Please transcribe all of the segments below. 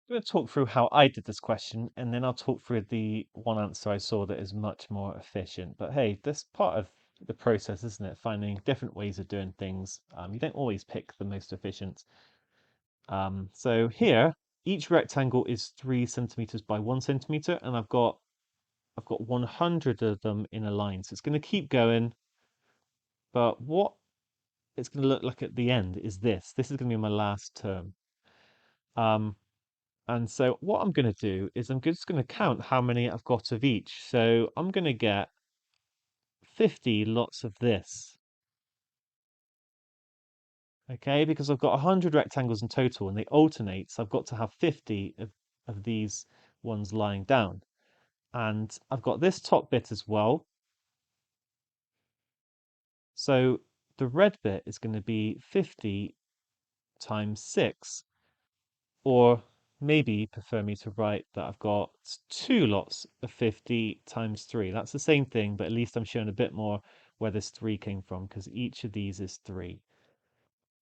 going to talk through how I did this question, and then I'll talk through the one answer I saw that is much more efficient. But hey, this part of the process, isn't it? Finding different ways of doing things. You don't always pick the most efficient. So here, each rectangle is 3 centimeters by 1 centimeter, and I've got 100 of them in a line. So it's going to keep going. But what it's going to look like at the end is this. This is going to be my last term. Um, And so what I'm going to do is I'm just going to count how many I've got of each. So I'm going to get 50 lots of this. Okay, because I've got 100 rectangles in total and they alternate. So I've got to have 50 of these ones lying down. And I've got this top bit as well. So the red bit is going to be 50 times 6. Or maybe prefer me to write that I've got 2 lots of 50 times 3. That's the same thing, but at least I'm showing a bit more where this 3 came from, because each of these is 3.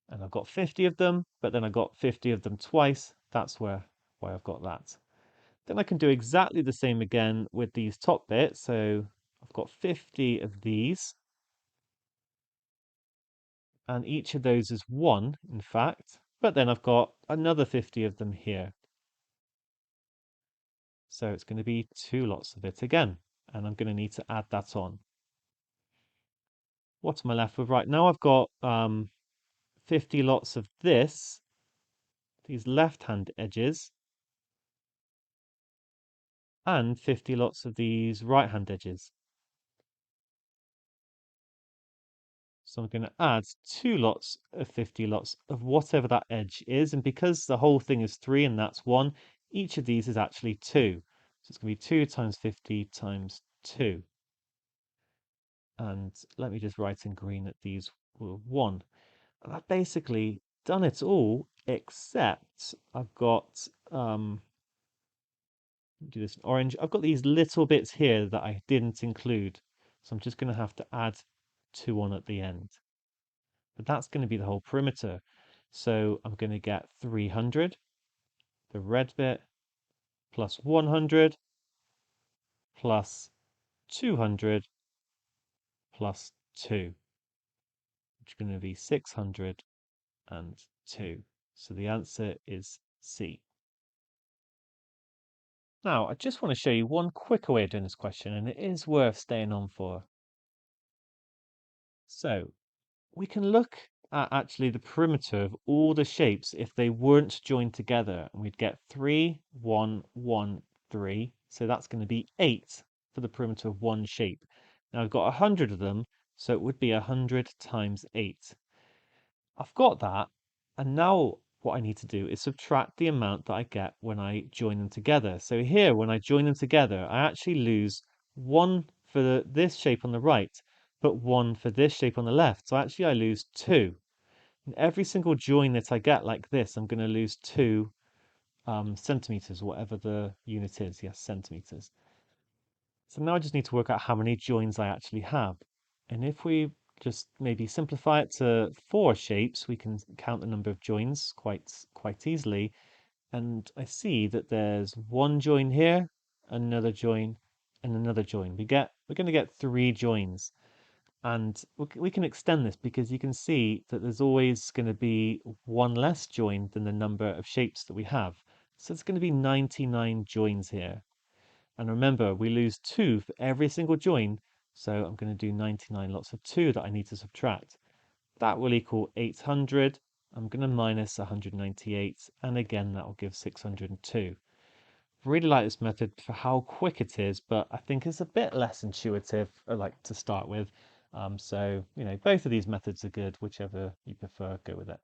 And I've got 50 of them, but then I got 50 of them twice. That's why I've got that. Then I can do exactly the same again with these top bits. So I've got 50 of these, and each of those is 1, in fact. But then I've got another 50 of them here. So it's going to be 2 lots of it again, and I'm going to need to add that on. What am I left with? Right, now I've got 50 lots of this, these left-hand edges, and 50 lots of these right-hand edges. So I'm going to add 2 lots of 50 lots of whatever that edge is, and because the whole thing is 3 and that's 1, each of these is actually 2. So it's going to be 2 times 50 times 2. And let me just write in green that these were 1. And I've basically done it all except I've got do this in orange. I've got these little bits here that I didn't include. So I'm just going to have to add 2 on at the end. But that's going to be the whole perimeter. So I'm going to get 300, the red bit, plus 100, plus 200, plus 2, which is going to be 602. So the answer is C. Now, I just want to show you one quicker way of doing this question, and it is worth staying on for. So, we can look at actually the perimeter of all the shapes if they weren't joined together, and we'd get 3, 1, 1, 3. So that's going to be 8 for the perimeter of one shape. Now I've got 100 of them, so it would be 100 times 8. I've got that, and now what I need to do is subtract the amount that I get when I join them together. So here, when I join them together, I actually lose 1 for this shape on the right, but 1 for this shape on the left. So actually I lose 2. And every single join that I get like this, I'm going to lose 2 centimeters, whatever the unit is. Yes, centimeters. So now I just need to work out how many joins I actually have. And if we just maybe simplify it to 4 shapes, we can count the number of joins quite easily. And I see that there's 1 join here, another join, and another join. We're going to get 3 joins. And we can extend this because you can see that there's always going to be 1 less join than the number of shapes that we have. So it's going to be 99 joins here. And remember, we lose 2 for every single join, so I'm going to do 99 lots of 2 that I need to subtract. That will equal 800. I'm going to minus 198, and again, that will give 602. Really like this method for how quick it is, but I think it's a bit less intuitive, like to start with. So, both of these methods are good, whichever you prefer, go with it.